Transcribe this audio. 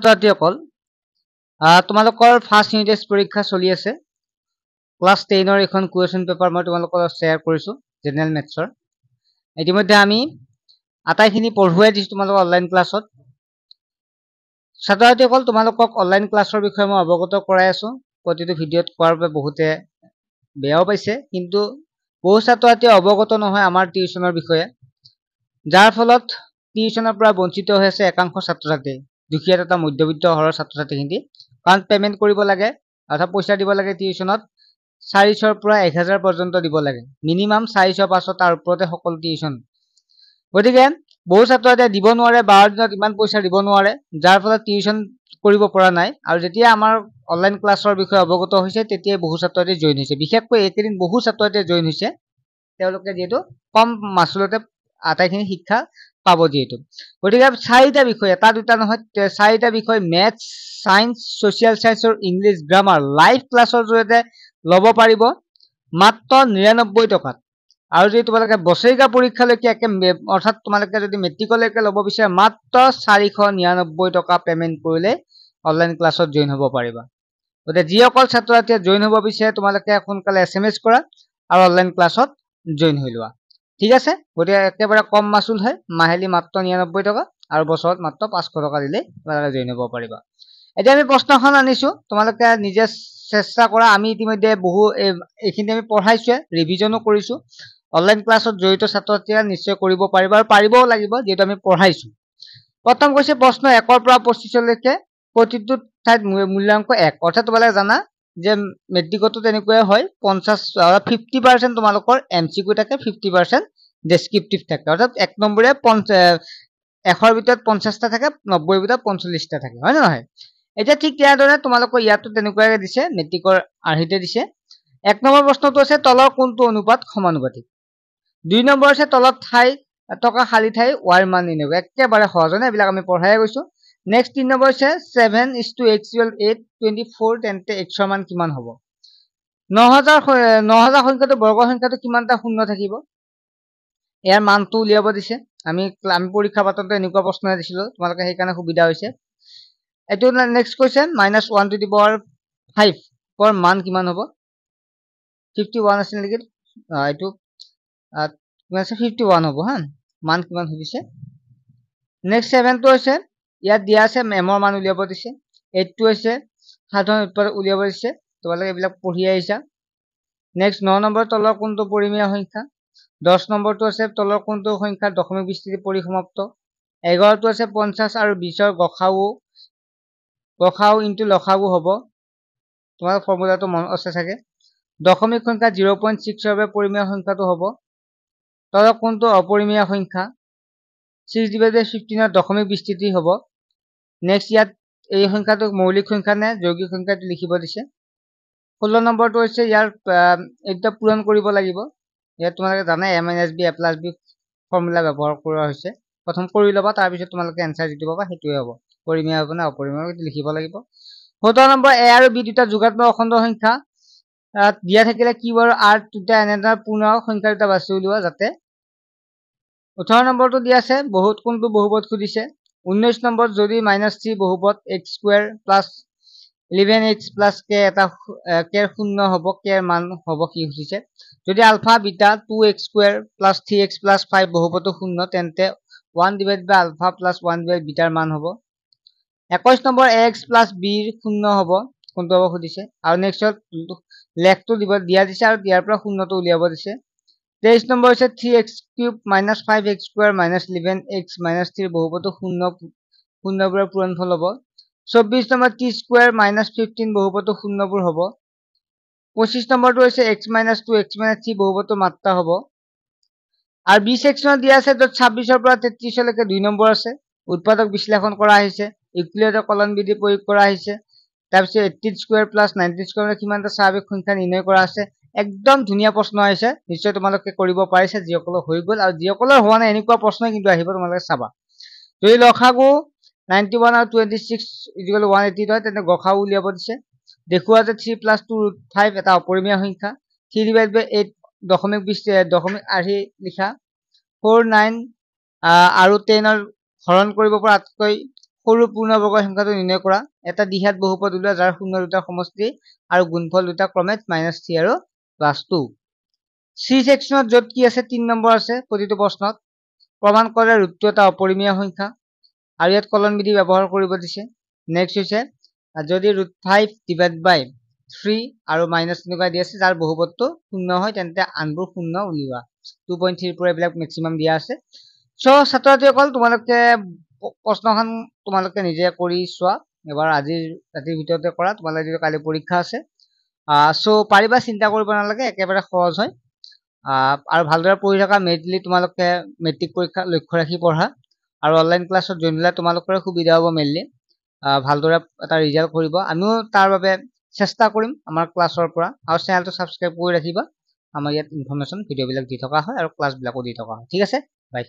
ছাত্ৰছাত্ৰীসকল তোমালোকৰ first unit test পৰীক্ষা চলি আছে ক্লাছ 10 ৰ এখন কুৱেশ্যন পেপাৰ মই তোমালোকৰ শ্বেয়াৰ কৰিছো জেনেৰেল মেথছৰ ইতিমধ্যে আমি আটাইখিনি পঢ়ুৱাই দিছো তোমালোকৰ অনলাইন ক্লাছত ছাত্ৰছাত্ৰীসকল তোমালোকক অনলাইন ক্লাছৰ বিষয়ে মই অৱগত কৰাই আছো প্ৰতিটো ভিডিঅ'ত কোৱাৰ বাবে বহুতে বেয়াও পাইছে কিন্তু বহু ছাত্ৰছাত্ৰী অৱগত নহয় আমাৰ টিউচনৰ বিষয়ে যাৰ ফলত টিউচনৰ পৰা বঞ্চিত হৈ আছে একাংশ ছাত্ৰছাত্ৰী দুখীয়া তথা মধ্যবিত্ত ঘৰৰ ছাত্ৰছাত্ৰীখিনি কাৰণ পেমেন্ট কৰিব লাগে অথবা পইচা দিব লাগে টিউচনত 400 ৰ পৰা 1000 পৰ্যন্ত দিব লাগে মিনিমাম 400 500 তাৰ ওপৰতে সকলো টিউচন গতিকে বহু ছাত্ৰছাত্ৰীয়ে দিব নোৱাৰে 12 দিনত ইমান পইচা দিব নোৱাৰে যাৰ ফলত টিউচন কৰিব পৰা নাই আৰু যেতিয়া আমাৰ অনলাইন ক্লাছৰ বিষয়ে অৱগত হৈছে তেতিয়া বহু ছাত্ৰছাত্ৰী জয়েন হৈছে বিশেষকৈ একেদিন বহু ছাত্ৰছাত্ৰী জয়েন হৈছে তেওঁলোকে যেটো কম মাসুলতে আটাইখিনি শিক্ষা পাব যেটো গতিকে চাৰিটা বিষয় এটা দুটা নহয় চাৰিটা বিষয় ম্যাথ সায়েন্স সোশ্যাল সায়েন্স আৰু ইংলিশ গ্ৰামাৰ লাইভ ক্লাছৰ জৰিয়তে লব পাৰিব মাত্ৰ 99 টকাত আৰু যদি তোমালোকে বছৰিকা পৰীক্ষালৈকে অৰ্থাৎ তোমালোকে যদি মেট্ৰিকলৈকে লব বিচাৰে মাত্ৰ 499 টকা পেমেন্ট কৰিলে অনলাইন ক্লাছত জয়েন হ'ব পাৰিবা গতে যিসকল ছাত্ৰছাত্ৰীয়ে জয়েন হ'ব বিচাৰে তোমালোকে সোনকালে এসএমএস কৰা আৰু অনলাইন ক্লাছত জয়েন হৈ লোৱা ঠিক আছে গতে একেবাৰে কম মাসুল হয় মাহেলি মাত্ৰ 99 টকা আৰু বছৰত মাত্ৰ 500 টকা দিলে তোমালোকে জয়েন হ'ব পাৰিবা এতিয়া আমি প্ৰশ্নখন আনিছো তোমালোকে নিজে চেষ্টা কৰা আমি ইতিমধ্যে বহু এইখিনি আমি পঢ়াইছো ৰিভিজনো কৰিছো অনলাইন ক্লাছত জড়িত ছাত্ৰছাত্ৰীয়ে নিশ্চয় কৰিব পাৰিবা আৰু পাৰিবও লাগিব যেটো আমি পঢ়াইছো প্ৰথম কৈছে প্ৰশ্ন 1 ৰ পৰা 25 লৈকে প্ৰতিটো ঠাইত মূল্যাংক 1 অৰ্থাৎ তোমালোকে জানা যে মেট্ৰিকটো তেনেকৈ হয় 50% তোমালোকৰ এমসিকিউ থাকে 50% ডেসক্ৰিপটিভ থাকে অৰ্থাৎ 1 নম্বৰে 100 ৰ ভিতৰত 50 টা থাকে 90 ৰ ভিতৰত 45 টা থাকে হয় নহয় এটা ঠিক ইয়াৰ দৰে তোমালোকৰ ইয়াতো তেনেকুৱাকৈ দিছে মেট্ৰিকৰ আৰ্হিতে দিছে 1 নম্বৰ প্ৰশ্নটো আছে তলৰ কোনটো অনুপাত সমানুপাতিক 2 নম্বৰ আছে তলত ঠাই টকা খালি ঠাই ওয়াৰ মান নিব একেবাৰে সহজ হয় এবিলাক আমি পঢ়াই গৈছো নেক্সট 3 নম্বৰ আছে 7:x = 8 24 তেন্তে x ৰ মান কিমান হ'ব 9000 সংখ্যাটো বৰ্গ সংখ্যাটো কিমানটা শূন্য থাকিব ইয়াৰ মানটো উলিয়াব দিছে আমি পৰীক্ষা পাততে এনেকুৱা প্ৰশ্ন দিছিলো তোমালোকে সেই কাৰণে সুবিধা হৈছে এটো next question -1 to the power 5 ৰ মান কিমান হ'ব 51 আছিল নেকি এটো কিমান আছে 51 হ'ব হা মান কিমান হৈছে নেক্সট 7 টো আছে ইয়াত দিয়া আছে এমৰ মান উলিয়াব দিছে 8 টো আছে সাধাৰণ উত্তৰ উলিয়াব দিছে তোমালোকে এইবিলাক পঢ়ি আহিছা নেক্সট 9 নম্বৰ তলৰ কোনটো পৰিমেয় সংখ্যা 10 নম্বৰটো আছে তলৰ কোনটো সংখ্যাৰ দশমিক বিস্তৃতি পৰিসমাপ্ত 11 টো আছে 50 আৰু 20 ৰ গসাউ ইনটু লসাগু হ'ব তোমাৰ ফৰ্মুলাটো মন আছে থাকে দশমিক সংখ্যা 0.6 ৰ বাবে পৰিমেয় সংখ্যাটো হ'ব তলৰ কোনটো অপৰিমেয় সংখ্যা 6/15 ৰ দশমিক বিস্তৃতি হ'ব নেক্সট ইয়াত এই সংখ্যাটো মৌলিক সংখ্যা নে যৌগিক সংখ্যাটো লিখিব দিছে 16 নম্বৰটো হৈছে ইয়াৰ এটা পূৰণ কৰিব লাগিব ইয়াত তোমালোকে জানা a - b a + b formula ব্যৱহাৰ কৰা হৈছে প্ৰথম কৰি লবা তাৰ পিছত তোমালোকে আনসাৰ দিবা হেতুৱে হ'ব পৰিমেয় হ'ব না অপৰিমেয় লিখিব লাগিব 17 নম্বৰ a আৰু b দুটা যোগাত্মক অখণ্ড সংখ্যা দিয়া থাকিলে কি বাৰু r দুটা এনেধৰণৰ পূৰ্ণ সংখ্যা দুটা বাছি উলিওৱা যাতে 18 নম্বৰটো দিয়া আছে বহুত কোনটো বহুপদ খুদিছে 19 নম্বৰ যদি -3 বহুপদ x² + 11x + k এটা k এর শূন্য হ'ব k এর মান হ'ব কি খুদিছে যদি আলফা বিটা 2x² + 3x + 5 বহুপদটো শূন্য তেন্তে 1/α + 1/β ৰ মান হ'ব 21 নম্বৰ ax + b ৰ শূন্য হ'ব কোনটো হ'ব খুদিছে আৰু নেক্সট লেখটো দিয়া দিছে আৰু ইয়াৰ পৰা শূন্যটো উলিয়াব দিছে 23 নম্বৰ হৈছে 3x³ - 5x² - 11x - 3 বহুপদটো শূন্যবোৰৰ পূৰণফল হ'ব 24 নম্বৰ t² - 15 বহুপদটো শূন্যবোৰ হ'ব 25 নম্বৰটো হৈছে x - 2 x - 3 বহুপদটো মাত্ৰা হ'ব আৰু b সেকশনত দিয়া আছে যত 26 ৰ পৰা 33 লৈকে 2 নম্বৰ আছে উৎপাদক বিশ্লেষণ কৰা হৈছে ইউক্লিডৰ কলন বিধি প্ৰয়োগ কৰা হৈছে তাৰপিছত 18² + 19² কিমানটা স্বাভাৱিক সংখ্যা নিৰ্ণয় কৰা আছে একদম ধুনীয়া প্ৰশ্ন আহিছে নিশ্চয় তোমালোকে কৰিব পাৰিছে যিসকলৰ হৈ গল আৰু যিসকলৰ হোৱা নাই এনেকুৱা প্ৰশ্ন কিন্তু আহিব তোমালোকে চাবা যদি লসাগু 91 আৰু 26 = 180 হয় তেন্তে গসাগু উলিয়াব দিছে দেখুৱা যে 3 + 2 √5 এটা অপৰিমেয় সংখ্যা 3/8 দশমিক আৰ্হি লিখা 4 9 আৰু 10 ৰ হৰণ কৰিব পৰা আটাইতকৈ সৰু পূৰ্ণবৰ্গৰ সংখ্যাটো নিৰ্ণয় কৰা এটা দ্বিঘাত বহুপদ উলিওৱা যাৰ শূন্য দুটাৰ সমষ্টি আৰু গুণফল দুটা ক্ৰমে -3 আৰু +2 চি সেকশনত য'ত কি আছে 3 নম্বৰ আছে প্ৰতিটো প্ৰশ্নত প্ৰমাণ কৰে ৰুটটো এটা অপৰিমেয় সংখ্যা আৰু ইয়াত কলন বিধি ব্যৱহাৰ কৰিব দিছে নেক্সট হৈছে যদি √5/3 আৰু মাইনাছ তেনেকুৱা দি আছে যাৰ বহুপদটো শূন্য হয় তেন্তে আনবোৰ শূন্য উলিওৱা 2.3 পৰা এইবিলাক মেক্সিমাম দিয়া আছে সো ছাত্ৰ-ছাত্ৰীসকল তোমালোকে প্ৰশ্নখন তোমালোকে নিজে কৰি চোৱা এবাৰ আজিৰ ৰাতিৰ ভিতৰতে কৰা তোমালোকে যদি কালি পৰীক্ষা আছে সো পাৰিবা চিন্তা কৰিব নালাগে একেবাৰে সহজ হয় আৰু ভালদৰে পঢ়ি থকা মেইনলি তোমালোকে মেট্ৰিক পৰীক্ষা লক্ষ্য ৰাখি পঢ়া আৰু অনলাইন ক্লাছত জইন হ'লে তোমালোকৰে সুবিধা হ'ব মেইনলি ভালদৰে এটা ৰিজাল্ট কৰিব আমিও তাৰ বাবে চেষ্টা কৰিম আমাৰ ক্লাছৰ পৰা আৰু চেনেলটো সাবস্ক্ৰাইব কৰি ৰাখিবা আমাৰ ইয়াত ইনফৰমেশ্যন ভিডিঅ'বিলাক দি থকা হয় আৰু ক্লাছবিলাকো দি থকা হয় ঠিক আছে বাই